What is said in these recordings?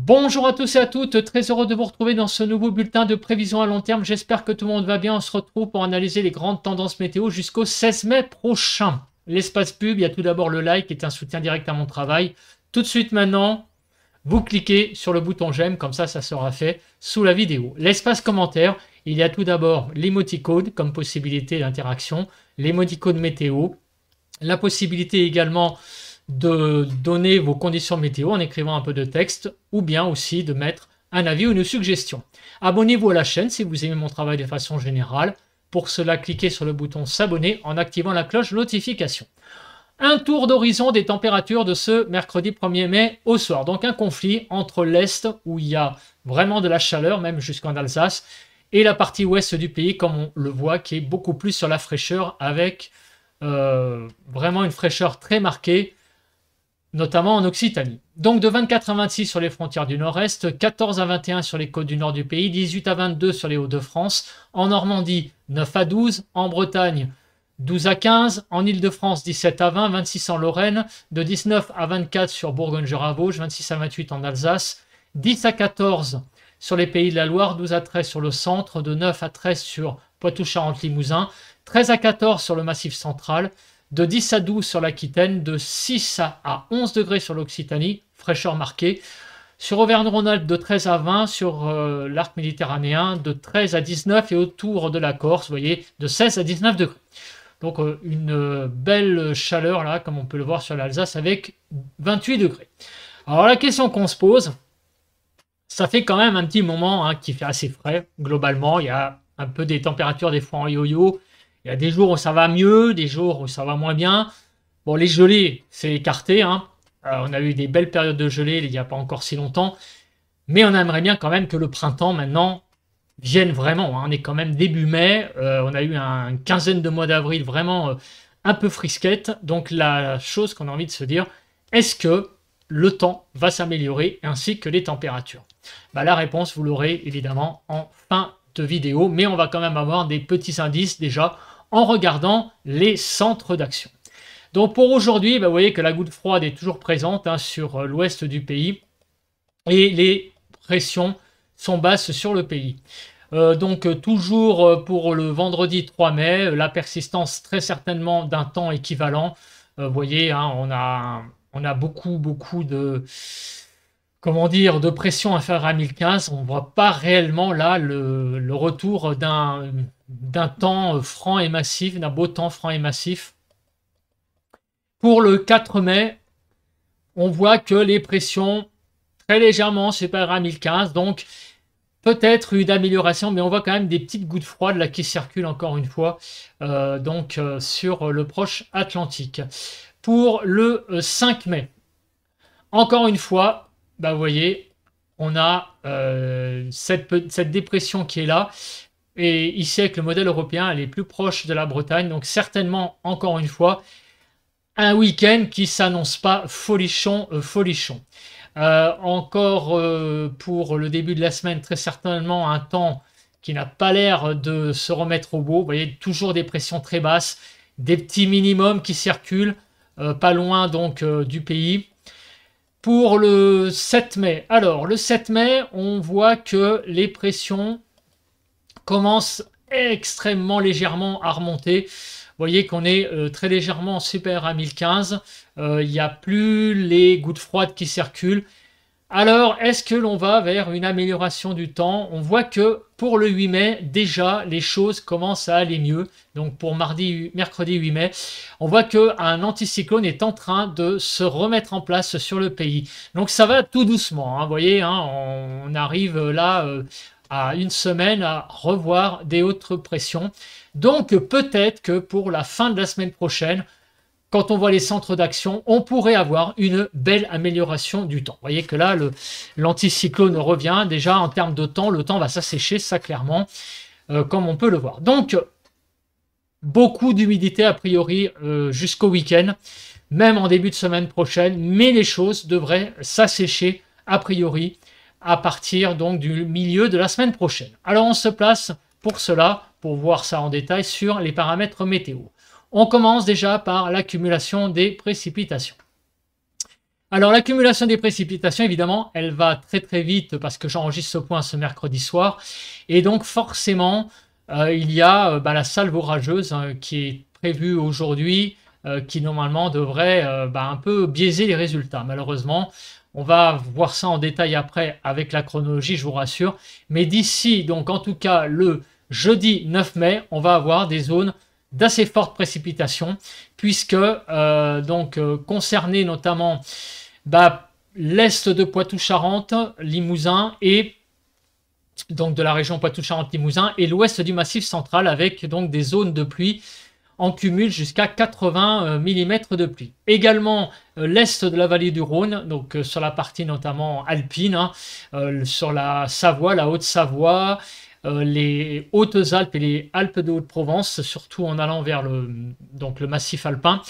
Bonjour à tous et à toutes, très heureux de vous retrouver dans ce nouveau bulletin de prévision à long terme. J'espère que tout le monde va bien. On se retrouve pour analyser les grandes tendances météo jusqu'au 16 mai prochain. L'espace pub, il y a tout d'abord le like qui est un soutien direct à mon travail. Tout de suite maintenant, vous cliquez sur le bouton j'aime, comme ça sera fait sous la vidéo. L'espace commentaire, il y a tout d'abord l'émoticône comme possibilité d'interaction, l'émoticône météo, la possibilité également de donner vos conditions météo en écrivant un peu de texte ou bien aussi de mettre un avis ou une suggestion. Abonnez-vous à la chaîne si vous aimez mon travail de façon générale. Pour cela, cliquez sur le bouton s'abonner en activant la cloche de notification. Un tour d'horizon des températures de ce mercredi 1er mai au soir. Donc un conflit entre l'Est où il y a vraiment de la chaleur, même jusqu'en Alsace, et la partie ouest du pays, comme on le voit, qui est beaucoup plus sur la fraîcheur avec vraiment une fraîcheur très marquée, notamment en Occitanie. Donc de 24 à 26 sur les frontières du nord-est, 14 à 21 sur les côtes du nord du pays, 18 à 22 sur les Hauts-de-France, en Normandie 9 à 12, en Bretagne 12 à 15, en Île-de-France 17 à 20, 26 en Lorraine, de 19 à 24 sur Bourgogne-Jallieu-Vosges, 26 à 28 en Alsace, 10 à 14 sur les Pays de la Loire, 12 à 13 sur le centre, de 9 à 13 sur Poitou-Charentes-Limousin, 13 à 14 sur le Massif central, de 10 à 12 sur l'Aquitaine, de 6 à 11 degrés sur l'Occitanie, fraîcheur marquée, sur Auvergne-Rhône-Alpes de 13 à 20, sur l'arc méditerranéen de 13 à 19 et autour de la Corse, vous voyez, de 16 à 19 degrés. Donc une belle chaleur là, comme on peut le voir sur l'Alsace avec 28 degrés. Alors la question qu'on se pose, ça fait quand même un petit moment qu'il fait assez frais, globalement, il y a un peu des températures des fois en yo-yo. Il y a des jours où ça va mieux, des jours où ça va moins bien. Bon, les gelées, c'est écarté. On a eu des belles périodes de gelée il n'y a pas encore si longtemps. Mais on aimerait bien quand même que le printemps, maintenant, vienne vraiment. On est quand même début mai. On a eu une quinzaine de mois d'avril vraiment un peu frisquette. Donc la chose qu'on a envie de se dire, est-ce que le temps va s'améliorer ainsi que les températures? La réponse, vous l'aurez évidemment en fin de vidéo. Mais on va quand même avoir des petits indices déjà en regardant les centres d'action. Donc pour aujourd'hui, vous voyez que la goutte froide est toujours présente sur l'ouest du pays et les pressions sont basses sur le pays. Donc toujours pour le vendredi 3 mai, la persistance très certainement d'un temps équivalent. Vous voyez, on a beaucoup de... comment dire, de pression inférieure à 1015, on ne voit pas réellement là le retour d'un temps franc et massif, d'un beau temps franc et massif. Pour le 4 mai, on voit que les pressions très légèrement supérieures à 1015, donc peut-être une amélioration, mais on voit quand même des petites gouttes froides là qui circulent encore une fois sur le proche Atlantique. Pour le 5 mai, encore une fois, vous voyez, on a cette dépression qui est là. Et ici, avec le modèle européen, elle est plus proche de la Bretagne. Donc certainement, encore une fois, un week-end qui s'annonce pas folichon. Encore pour le début de la semaine, très certainement un temps qui n'a pas l'air de se remettre au beau. Vous voyez, toujours des pressions très basses, des petits minimums qui circulent, pas loin donc du pays. Pour le 7 mai, alors le 7 mai, on voit que les pressions commencent extrêmement légèrement à remonter. Vous voyez qu'on est très légèrement supérieur à 1015. Il n'y a plus les gouttes froides qui circulent. Alors, est-ce que l'on va vers une amélioration du temps? On voit que pour le 8 mai, déjà, les choses commencent à aller mieux. Donc, pour mercredi 8 mai, on voit qu'un anticyclone est en train de se remettre en place sur le pays. Donc, ça va tout doucement. Vous voyez, on arrive là à une semaine à revoir des hautes pressions. Donc, peut-être que pour la fin de la semaine prochaine, quand on voit les centres d'action, on pourrait avoir une belle amélioration du temps. Vous voyez que là, l'anticyclone revient. Déjà, en termes de temps, le temps va s'assécher, ça clairement, comme on peut le voir. Donc, beaucoup d'humidité a priori jusqu'au week-end, même en début de semaine prochaine, mais les choses devraient s'assécher a priori à partir donc du milieu de la semaine prochaine. Alors, on se place pour cela, pour voir ça en détail, sur les paramètres météo. On commence déjà par l'accumulation des précipitations. Alors l'accumulation des précipitations, évidemment, elle va très très vite parce que j'enregistre ce point ce mercredi soir. Et donc forcément, il y a la salve orageuse qui est prévue aujourd'hui, qui normalement devrait un peu biaiser les résultats. Malheureusement, on va voir ça en détail après avec la chronologie, je vous rassure. Mais d'ici, donc en tout cas le jeudi 9 mai, on va avoir des zones d'assez fortes précipitations, puisque concernées notamment l'est de Poitou-Charentes, Limousin et donc de la région Poitou-Charentes-Limousin et l'ouest du Massif central avec donc des zones de pluie en cumul jusqu'à 80 mm de pluie. Également l'est de la vallée du Rhône, donc sur la partie notamment alpine, sur la Savoie, la Haute-Savoie, les Hautes-Alpes et les Alpes de Haute-Provence, surtout en allant vers le massif alpin.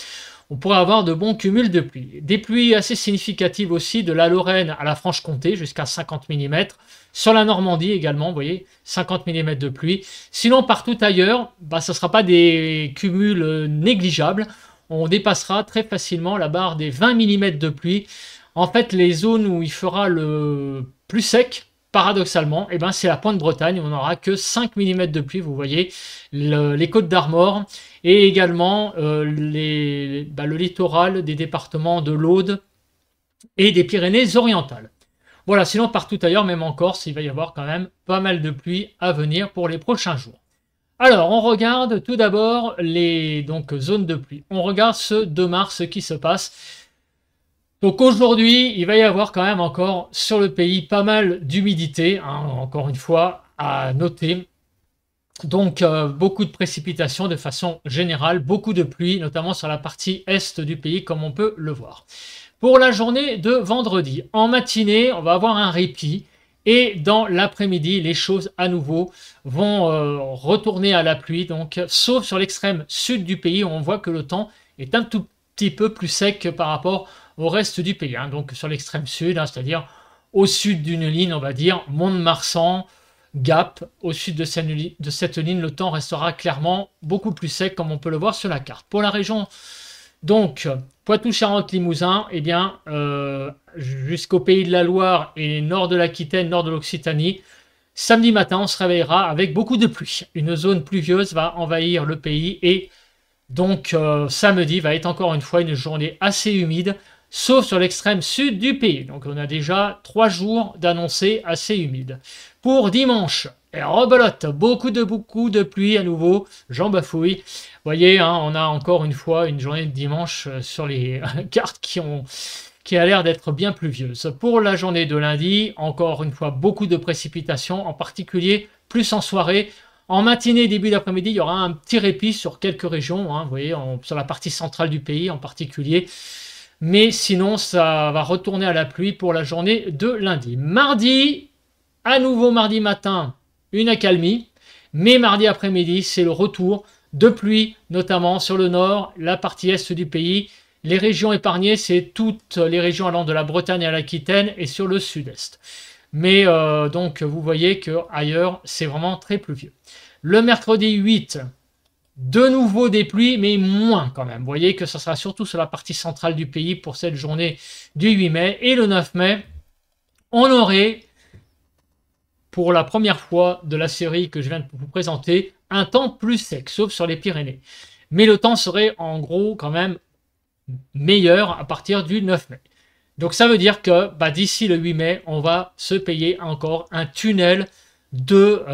On pourrait avoir de bons cumuls de pluie. Des pluies assez significatives aussi de la Lorraine à la Franche-Comté, jusqu'à 50 mm. Sur la Normandie également, vous voyez, 50 mm de pluie. Sinon, partout ailleurs, ce ne sera pas des cumuls négligeables. On dépassera très facilement la barre des 20 mm de pluie. En fait, les zones où il fera le plus sec, paradoxalement, c'est la Pointe-Bretagne. On n'aura que 5 mm de pluie, vous voyez, les Côtes d'Armor et également le littoral des départements de l'Aude et des Pyrénées-Orientales. Voilà, sinon partout ailleurs, même en Corse, il va y avoir quand même pas mal de pluie à venir pour les prochains jours. Alors, on regarde tout d'abord les zones de pluie. On regarde ce 2 mars, ce qui se passe. Donc aujourd'hui, il va y avoir quand même encore sur le pays pas mal d'humidité, encore une fois, à noter. Donc beaucoup de précipitations de façon générale, beaucoup de pluie, notamment sur la partie est du pays, comme on peut le voir. Pour la journée de vendredi, en matinée, on va avoir un répit. Et dans l'après-midi, les choses à nouveau vont retourner à la pluie, donc sauf sur l'extrême sud du pays, où on voit que le temps est un tout petit peu plus sec par rapport au reste du pays. Donc sur l'extrême sud, c'est-à-dire au sud d'une ligne, on va dire Mont-de-Marsan, Gap. Au sud de cette ligne, le temps restera clairement beaucoup plus sec, comme on peut le voir sur la carte. Pour la région donc Poitou-Charentes-Limousin, jusqu'au Pays de la Loire et nord de l'Aquitaine, nord de l'Occitanie, samedi matin, on se réveillera avec beaucoup de pluie. Une zone pluvieuse va envahir le pays et donc samedi va être encore une fois une journée assez humide, sauf sur l'extrême sud du pays. Donc on a déjà 3 jours d'annoncés assez humides. Pour dimanche, et rebelote, beaucoup de pluie à nouveau, j'en bafouille. Vous voyez, on a encore une fois une journée de dimanche sur les cartes qui a l'air d'être bien pluvieuse. Pour la journée de lundi, encore une fois beaucoup de précipitations, en particulier plus en soirée. En matinée, début d'après-midi, il y aura un petit répit sur quelques régions, vous voyez, sur la partie centrale du pays en particulier. Mais sinon, ça va retourner à la pluie pour la journée de lundi. Mardi, à nouveau mardi matin, une accalmie. Mais mardi après-midi, c'est le retour de pluie, notamment sur le nord, la partie est du pays. Les régions épargnées, c'est toutes les régions allant de la Bretagne à l'Aquitaine et sur le sud-est. Mais donc, vous voyez qu'ailleurs, c'est vraiment très pluvieux. Le mercredi 8, de nouveau des pluies, mais moins quand même. Vous voyez que ça sera surtout sur la partie centrale du pays pour cette journée du 8 mai. Et le 9 mai, on aurait, pour la première fois de la série que je viens de vous présenter, un temps plus sec, sauf sur les Pyrénées. Mais le temps serait en gros quand même meilleur à partir du 9 mai. Donc ça veut dire que d'ici le 8 mai, on va se payer encore un tunnel de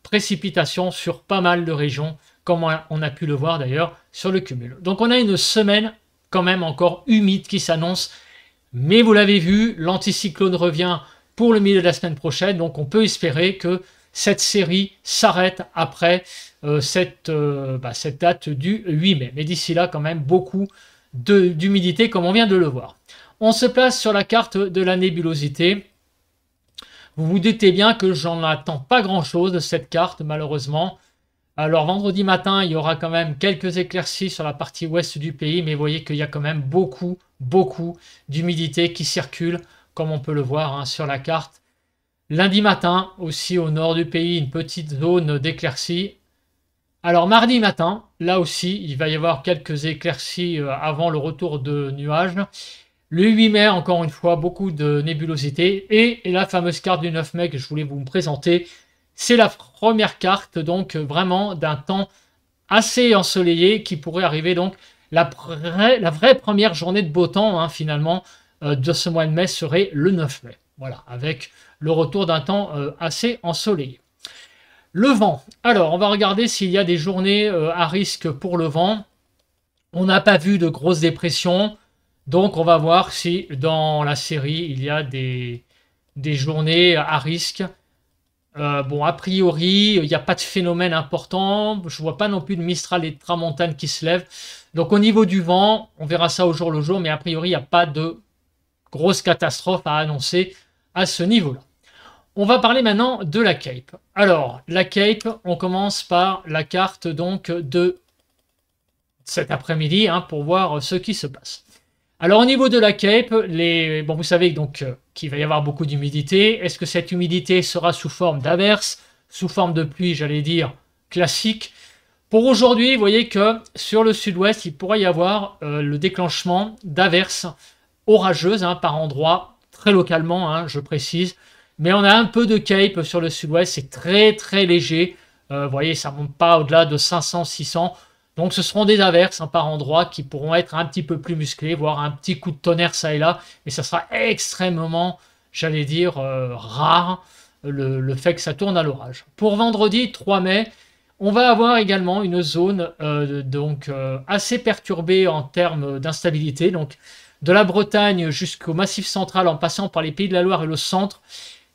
précipitations sur pas mal de régions, comme on a pu le voir d'ailleurs sur le cumul. Donc on a une semaine quand même encore humide qui s'annonce, mais vous l'avez vu, l'anticyclone revient pour le milieu de la semaine prochaine, donc on peut espérer que cette série s'arrête après cette date du 8 mai. Mais d'ici là, quand même, beaucoup d'humidité, comme on vient de le voir. On se place sur la carte de la nébulosité. Vous vous doutez bien que j'en attends pas grand-chose de cette carte, malheureusement. Alors, vendredi matin, il y aura quand même quelques éclaircies sur la partie ouest du pays, mais vous voyez qu'il y a quand même beaucoup d'humidité qui circule, comme on peut le voir sur la carte. Lundi matin, aussi au nord du pays, une petite zone d'éclaircies. Alors, mardi matin, là aussi, il va y avoir quelques éclaircies avant le retour de nuages. Le 8 mai, encore une fois, beaucoup de nébulosité. Et la fameuse carte du 9 mai que je voulais vous présenter, c'est la première carte, donc vraiment d'un temps assez ensoleillé qui pourrait arriver donc la vraie première journée de beau temps finalement de ce mois de mai serait le 9 mai. Voilà, avec le retour d'un temps assez ensoleillé. Le vent. Alors, on va regarder s'il y a des journées à risque pour le vent. On n'a pas vu de grosses dépressions, donc on va voir si dans la série il y a des journées à risque. Bon, a priori, il n'y a pas de phénomène important. Je ne vois pas non plus de Mistral et de Tramontane qui se lèvent. Donc au niveau du vent, on verra ça au jour le jour, mais a priori, il n'y a pas de grosse catastrophe à annoncer à ce niveau-là. On va parler maintenant de la Cape. Alors, la Cape, on commence par la carte donc de cet après-midi pour voir ce qui se passe. Alors au niveau de la Cape, bon, vous savez donc qu'il va y avoir beaucoup d'humidité. Est-ce que cette humidité sera sous forme d'averse, sous forme de pluie, j'allais dire, classique? Pour aujourd'hui, vous voyez que sur le sud-ouest, il pourrait y avoir le déclenchement d'averses orageuses par endroits, très localement, je précise. Mais on a un peu de Cape sur le sud-ouest, c'est très très léger. Vous voyez, ça ne monte pas au-delà de 500-600. Donc ce seront des averses par endroits qui pourront être un petit peu plus musclés, voire un petit coup de tonnerre ça et là, mais ça sera extrêmement, j'allais dire, rare le fait que ça tourne à l'orage. Pour vendredi 3 mai, on va avoir également une zone assez perturbée en termes d'instabilité, donc de la Bretagne jusqu'au Massif central en passant par les Pays de la Loire et le centre.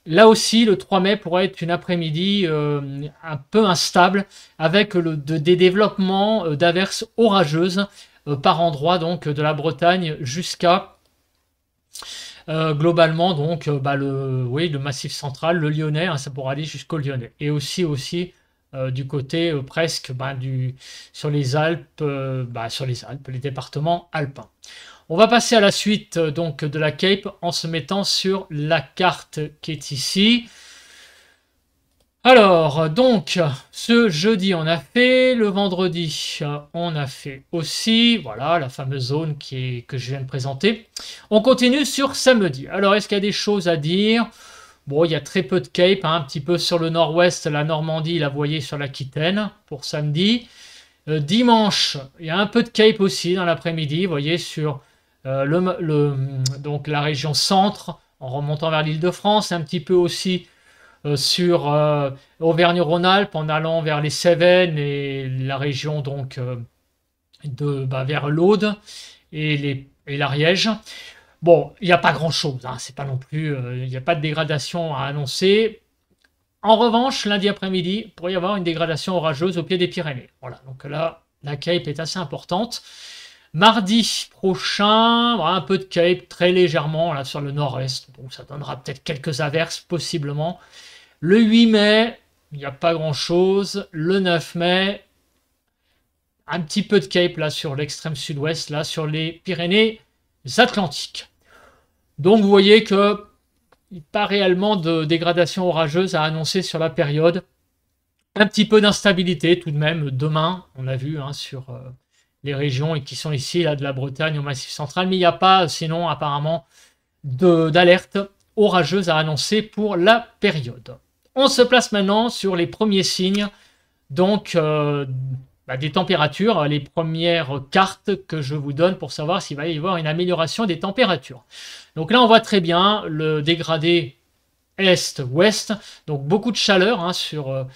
Là aussi, le 3 mai pourrait être une après-midi un peu instable avec des développements d'averses orageuses par endroits, donc de la Bretagne jusqu'à globalement donc le Massif central, le Lyonnais, ça pourra aller jusqu'au Lyonnais. Et aussi du côté presque sur les Alpes, les départements alpins. On va passer à la suite donc de la Cape en se mettant sur la carte qui est ici. Alors, donc, ce jeudi, on a fait. Le vendredi, on a fait aussi. Voilà, la fameuse zone que je viens de présenter. On continue sur samedi. Alors, est-ce qu'il y a des choses à dire? Bon, il y a très peu de Cape, un petit peu sur le nord-ouest, la Normandie, la vous voyez sur l'Aquitaine pour samedi. Dimanche, il y a un peu de Cape aussi dans l'après-midi, vous voyez, sur donc la région centre, en remontant vers l'Île-de-France, un petit peu aussi sur Auvergne-Rhône-Alpes, en allant vers les Cévennes et la région donc vers l'Aude et l'Ariège. Bon, il n'y a pas grand-chose, c'est pas non plus, il n'y a pas de dégradation à annoncer. En revanche, lundi après-midi, il pourrait y avoir une dégradation orageuse au pied des Pyrénées. Voilà, donc là, la Cape est assez importante. Mardi prochain, un peu de Cape, très légèrement, là sur le nord-est. Donc ça donnera peut-être quelques averses, possiblement. Le 8 mai, il n'y a pas grand-chose. Le 9 mai, un petit peu de Cape, là sur l'extrême sud-ouest, là sur les Pyrénées-Atlantiques. Donc vous voyez que il n'y a pas réellement de dégradation orageuse à annoncer sur la période. Un petit peu d'instabilité tout de même. Demain, on a vu sur les régions et qui sont ici, là, de la Bretagne au Massif central. Mais il n'y a pas, sinon, apparemment, d'alerte orageuse à annoncer pour la période. On se place maintenant sur les premiers signes, donc des températures, les premières cartes que je vous donne pour savoir s'il va y avoir une amélioration des températures. Donc là, on voit très bien le dégradé est-ouest, donc beaucoup de chaleur sur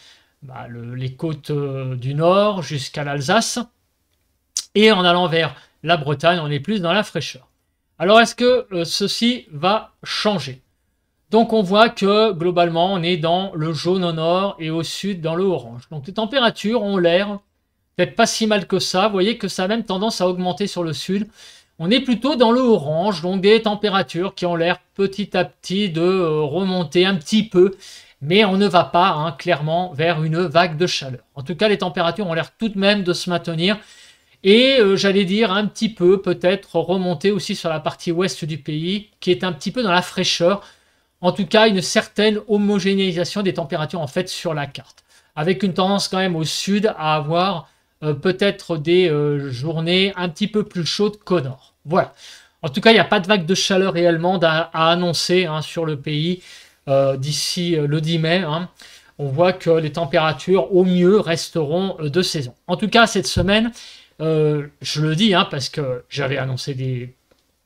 les côtes du nord jusqu'à l'Alsace. Et en allant vers la Bretagne, on est plus dans la fraîcheur. Alors, est-ce que ceci va changer? Donc, on voit que, globalement, on est dans le jaune au nord et au sud dans le orange. Donc, les températures ont l'air peut-être pas si mal que ça. Vous voyez que ça a même tendance à augmenter sur le sud. On est plutôt dans le orange, donc des températures qui ont l'air petit à petit de remonter un petit peu. Mais on ne va pas, clairement, vers une vague de chaleur. En tout cas, les températures ont l'air tout de même de se maintenir. Et j'allais dire un petit peu peut-être remonter aussi sur la partie ouest du pays, qui est un petit peu dans la fraîcheur. En tout cas, une certaine homogénéisation des températures en fait sur la carte. Avec une tendance quand même au sud à avoir peut-être des journées un petit peu plus chaudes qu'au nord. Voilà. En tout cas, il n'y a pas de vague de chaleur réellement à annoncer hein, sur le pays d'ici le 10 mai. Hein. On voit que les températures, au mieux, resteront de saison. En tout cas, cette semaine, je le dis hein, parce que j'avais annoncé des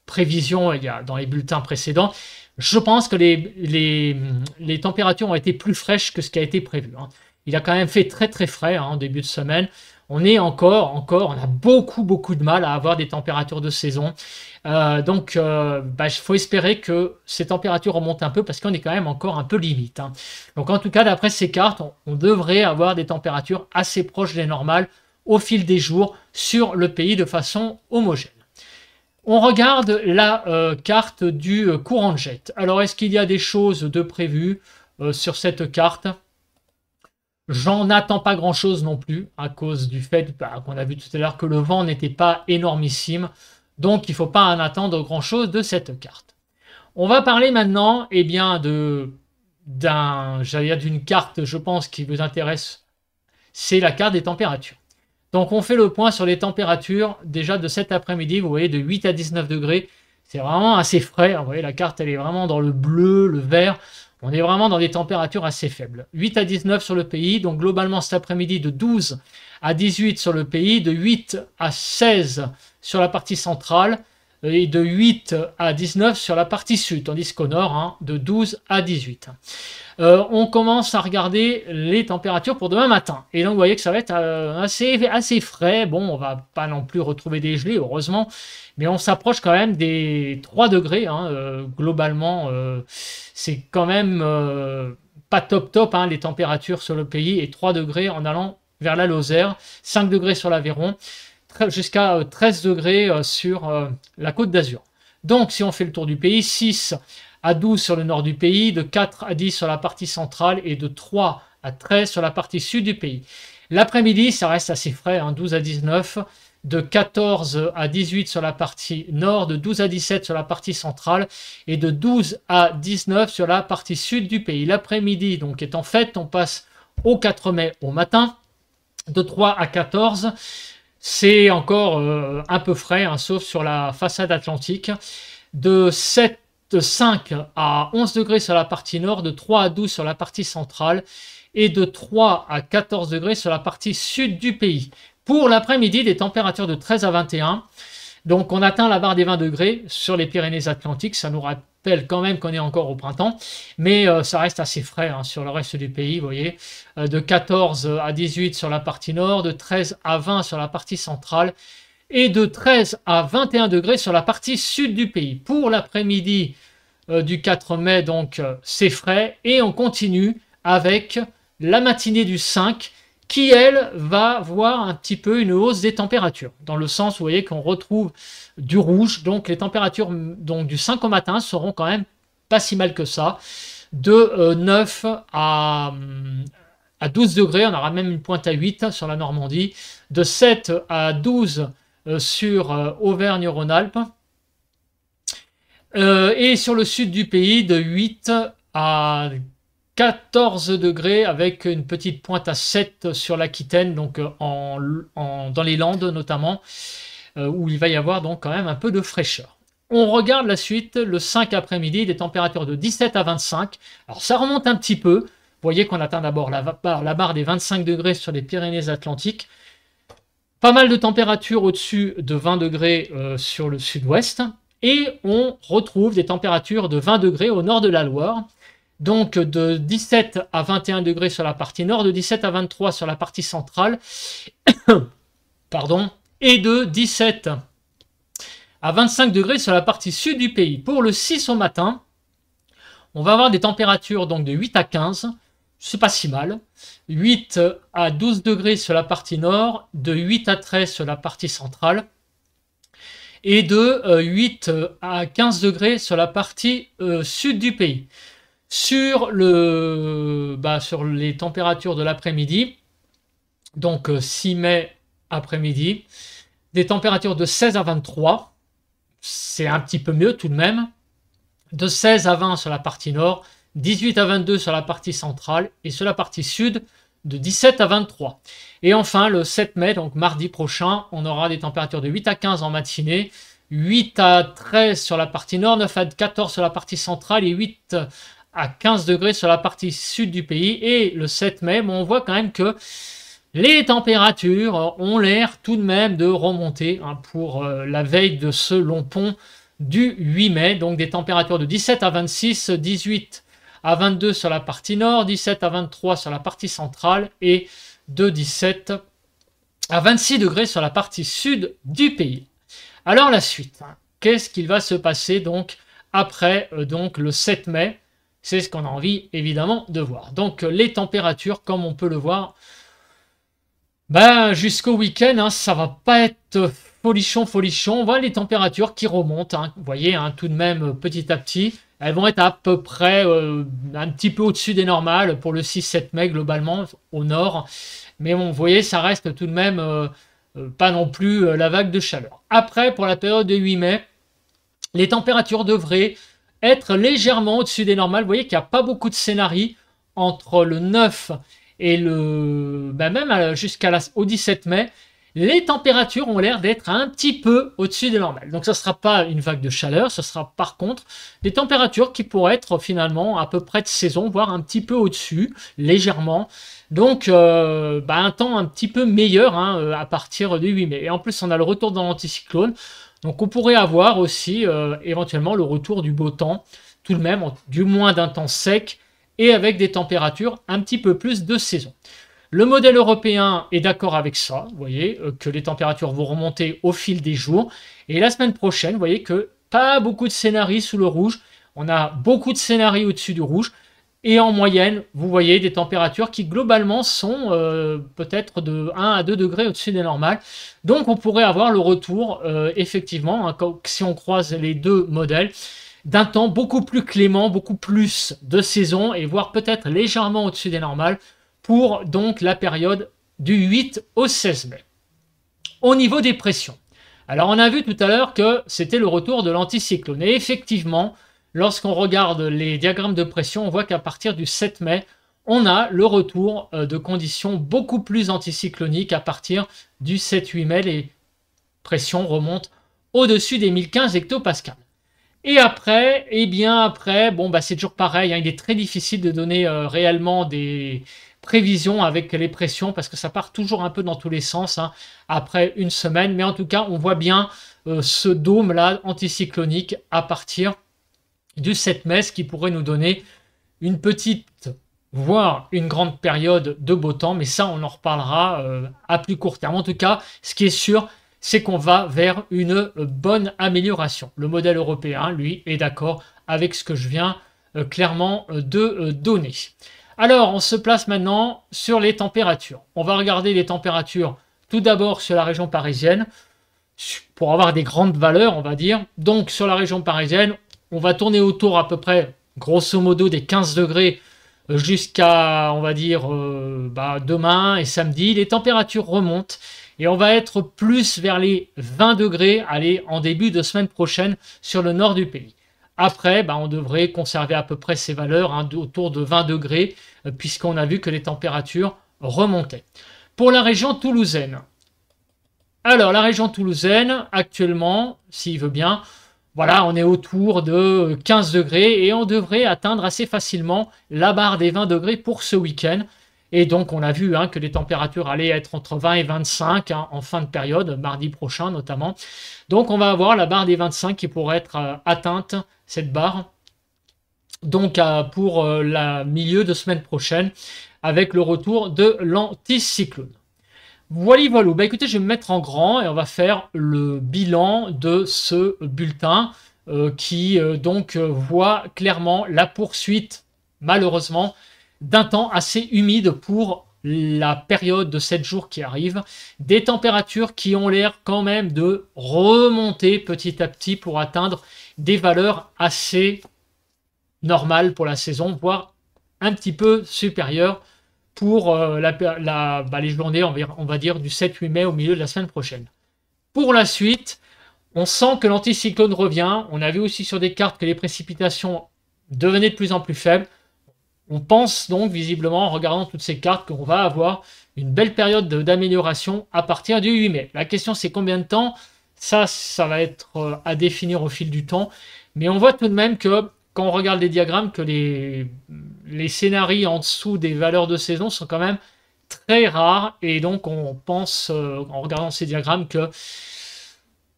prévisions dans les bulletins précédents. Je pense que les températures ont été plus fraîches que ce qui a été prévu. Hein. Il a quand même fait très très frais hein, en début de semaine. On est on a beaucoup de mal à avoir des températures de saison. Donc, il faut espérer que ces températures remontent un peu parce qu'on est quand même encore un peu limite. Hein. Donc, en tout cas, d'après ces cartes, on devrait avoir des températures assez proches des normales au fil des jours sur le pays de façon homogène. On regarde la carte du courant de jet. Alors, est-ce qu'il y a des choses de prévues sur cette carte ? J'en attends pas grand-chose non plus, à cause du fait qu'on a vu tout à l'heure que le vent n'était pas énormissime. Donc, il ne faut pas en attendre grand-chose de cette carte. On va parler maintenant d'une carte, je pense, qui vous intéresse. C'est la carte des températures. Donc, on fait le point sur les températures déjà de cet après-midi. Vous voyez, de 8 à 19 degrés. C'est vraiment assez frais. Vous voyez, la carte, elle est vraiment dans le bleu, le vert. On est vraiment dans des températures assez faibles. 8 à 19 sur le pays. Donc, globalement, cet après-midi, de 12 à 18 sur le pays. De 8 à 16 sur la partie centrale. Et de 8 à 19 sur la partie sud. Tandis qu'au nord, hein, de 12 à 18. On commence à regarder les températures pour demain matin. Et donc, vous voyez que ça va être assez frais. Bon, on va pas non plus retrouver des gelées, heureusement. Mais on s'approche quand même des 3 degrés. Hein, globalement, c'est quand même pas top hein, les températures sur le pays. Et 3 degrés en allant vers la Lozère. 5 degrés sur l'Aveyron. Jusqu'à 13 degrés sur la Côte d'Azur. Donc, si on fait le tour du pays, 6 à 12 sur le nord du pays, de 4 à 10 sur la partie centrale et de 3 à 13 sur la partie sud du pays. L'après-midi, ça reste assez frais, hein, 12 à 19, de 14 à 18 sur la partie nord, de 12 à 17 sur la partie centrale et de 12 à 19 sur la partie sud du pays. L'après-midi, donc, est en fait, on passe au 4 mai au matin, de 3 à 14. C'est encore un peu frais, hein, sauf sur la façade atlantique, de 5 à 11 degrés sur la partie nord, de 3 à 12 sur la partie centrale et de 3 à 14 degrés sur la partie sud du pays. Pour l'après-midi, des températures de 13 à 21. Donc, on atteint la barre des 20 degrés sur les Pyrénées-Atlantiques. Ça nous rappelle quand même qu'on est encore au printemps. Mais ça reste assez frais hein, sur le reste du pays, vous voyez. De 14 à 18 sur la partie nord, de 13 à 20 sur la partie centrale et de 13 à 21 degrés sur la partie sud du pays. Pour l'après-midi du 4 mai, donc, c'est frais. Et on continue avec la matinée du 5 qui, elle, va voir un petit peu une hausse des températures. Dans le sens, vous voyez, qu'on retrouve du rouge. Donc, les températures donc, du 5 au matin seront quand même pas si mal que ça. De 9 à 12 degrés, on aura même une pointe à 8 sur la Normandie. De 7 à 12 sur Auvergne-Rhône-Alpes. Et sur le sud du pays, de 8 à 14 degrés avec une petite pointe à 7 sur l'Aquitaine, donc dans les Landes notamment, où il va y avoir donc quand même un peu de fraîcheur. On regarde la suite, le 5 après-midi, des températures de 17 à 25. Alors ça remonte un petit peu. Vous voyez qu'on atteint d'abord la barre des 25 degrés sur les Pyrénées-Atlantiques. Pas mal de températures au-dessus de 20 degrés sur le sud-ouest. Et on retrouve des températures de 20 degrés au nord de la Loire. Donc de 17 à 21 degrés sur la partie nord, de 17 à 23 sur la partie centrale, pardon, et de 17 à 25 degrés sur la partie sud du pays. Pour le 6 au matin, on va avoir des températures donc de 8 à 15, c'est pas si mal, 8 à 12 degrés sur la partie nord, de 8 à 13 sur la partie centrale, et de 8 à 15 degrés sur la partie sud du pays. Sur les températures de l'après-midi, donc 6 mai après-midi, des températures de 16 à 23, c'est un petit peu mieux tout de même, de 16 à 20 sur la partie nord, 18 à 22 sur la partie centrale et sur la partie sud, de 17 à 23. Et enfin, le 7 mai, donc mardi prochain, on aura des températures de 8 à 15 en matinée, 8 à 13 sur la partie nord, 9 à 14 sur la partie centrale et 8 à 15 degrés sur la partie sud du pays. Et le 7 mai, on voit quand même que les températures ont l'air tout de même de remonter pour la veille de ce long pont du 8 mai. Donc des températures de 17 à 26, 18 à 22 sur la partie nord, 17 à 23 sur la partie centrale et de 17 à 26 degrés sur la partie sud du pays. Alors la suite, qu'est-ce qu'il va se passer donc après donc le 7 mai? C'est ce qu'on a envie évidemment de voir. Donc les températures, comme on peut le voir, jusqu'au week-end, ça va pas être folichon. On voit les températures qui remontent, vous voyez, tout de même petit à petit. Elles vont être à peu près un petit peu au-dessus des normales pour le 6-7 mai globalement au nord. Mais bon, vous voyez, ça reste tout de même pas non plus la vague de chaleur. Après, pour la période de 8 mai, les températures devraient être légèrement au-dessus des normales. Vous voyez qu'il n'y a pas beaucoup de scénarii entre le 9 et le même jusqu'au 17 mai. Les températures ont l'air d'être un petit peu au-dessus des normales. Donc, ce ne sera pas une vague de chaleur, ce sera par contre des températures qui pourraient être finalement à peu près de saison, voire un petit peu au-dessus, légèrement. Donc, un temps un petit peu meilleur à partir du 8 mai. Et en plus, on a le retour dans l'anticyclone. Donc, on pourrait avoir aussi éventuellement le retour du beau temps, tout de même, du moins d'un temps sec et avec des températures un petit peu plus de saison. Le modèle européen est d'accord avec ça, vous voyez, que les températures vont remonter au fil des jours. Et la semaine prochaine, vous voyez que pas beaucoup de scénarii sous le rouge. On a beaucoup de scénarii au-dessus du rouge. Et en moyenne, vous voyez des températures qui globalement sont peut-être de 1 à 2 degrés au-dessus des normales. Donc on pourrait avoir le retour, effectivement, si on croise les deux modèles, d'un temps beaucoup plus clément, beaucoup plus de saison, et voire peut-être légèrement au-dessus des normales, pour donc la période du 8 au 16 mai. Au niveau des pressions, alors on a vu tout à l'heure que c'était le retour de l'anticyclone. Et effectivement, lorsqu'on regarde les diagrammes de pression, on voit qu'à partir du 7 mai, on a le retour de conditions beaucoup plus anticycloniques. À partir du 7-8 mai, les pressions remontent au-dessus des 1015 hectopascales. Et après, c'est toujours pareil, il est très difficile de donner réellement des prévisions avec les pressions parce que ça part toujours un peu dans tous les sens après une semaine. Mais en tout cas, on voit bien ce dôme-là anticyclonique à partir du 7 mai, ce qui pourrait nous donner une petite, voire une grande période de beau temps. Mais ça, on en reparlera à plus court terme. En tout cas, ce qui est sûr, c'est qu'on va vers une bonne amélioration. Le modèle européen, lui, est d'accord avec ce que je viens clairement de donner. Alors, on se place maintenant sur les températures. On va regarder les températures tout d'abord sur la région parisienne, pour avoir des grandes valeurs, on va dire. Donc, sur la région parisienne, on va tourner autour à peu près, grosso modo, des 15 degrés jusqu'à, on va dire, demain et samedi. Les températures remontent. Et on va être plus vers les 20 degrés, en début de semaine prochaine sur le nord du pays. Après, on devrait conserver à peu près ces valeurs autour de 20 degrés, puisqu'on a vu que les températures remontaient. Pour la région toulousaine. Alors, la région toulousaine, actuellement, s'il veut bien, voilà, on est autour de 15 degrés et on devrait atteindre assez facilement la barre des 20 degrés pour ce week-end. Et donc, on a vu que les températures allaient être entre 20 et 25 en fin de période, mardi prochain notamment. Donc, on va avoir la barre des 25 qui pourrait être atteinte, cette barre, donc pour la milieu de semaine prochaine, avec le retour de l'anticyclone. Voilà. Écoutez, je vais me mettre en grand et on va faire le bilan de ce bulletin qui voit clairement la poursuite, malheureusement, d'un temps assez humide pour la période de 7 jours qui arrive, des températures qui ont l'air quand même de remonter petit à petit pour atteindre des valeurs assez normales pour la saison, voire un petit peu supérieures pour les journées, on va dire, du 7-8 mai au milieu de la semaine prochaine. Pour la suite, on sent que l'anticyclone revient. On a vu aussi sur des cartes que les précipitations devenaient de plus en plus faibles. On pense donc visiblement en regardant toutes ces cartes qu'on va avoir une belle période d'amélioration à partir du 8 mai. La question c'est combien de temps Ça va être à définir au fil du temps. Mais on voit tout de même que quand on regarde les diagrammes, que les scénarios en dessous des valeurs de saison sont quand même très rares. Et donc on pense, en regardant ces diagrammes, que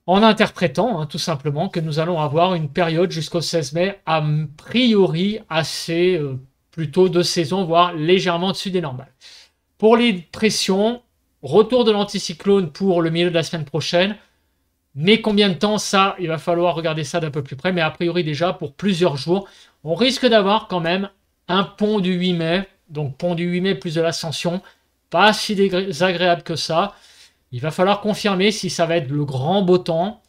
en interprétant tout simplement que nous allons avoir une période jusqu'au 16 mai a priori assez plutôt de saison, voire légèrement au-dessus des normales. Pour les pressions, retour de l'anticyclone pour le milieu de la semaine prochaine. Mais combien de temps, ça, il va falloir regarder ça d'un peu plus près. Mais a priori déjà, pour plusieurs jours, on risque d'avoir quand même un pont du 8 mai. Donc pont du 8 mai plus de l'ascension. Pas si désagréable que ça. Il va falloir confirmer si ça va être le grand beau temps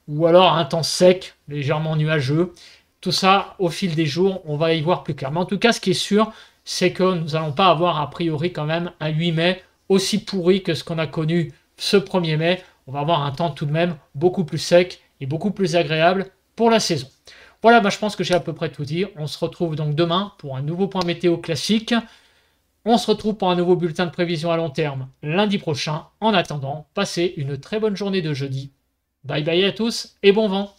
ou alors un temps sec, légèrement nuageux. Tout ça, au fil des jours, on va y voir plus clair. Mais en tout cas, ce qui est sûr, c'est que nous n'allons pas avoir a priori quand même un 8 mai aussi pourri que ce qu'on a connu ce 1er mai. On va avoir un temps tout de même beaucoup plus sec et beaucoup plus agréable pour la saison. Voilà, je pense que j'ai à peu près tout dit. On se retrouve donc demain pour un nouveau point météo classique. On se retrouve pour un nouveau bulletin de prévision à long terme lundi prochain. En attendant, passez une très bonne journée de jeudi. Bye bye à tous et bon vent.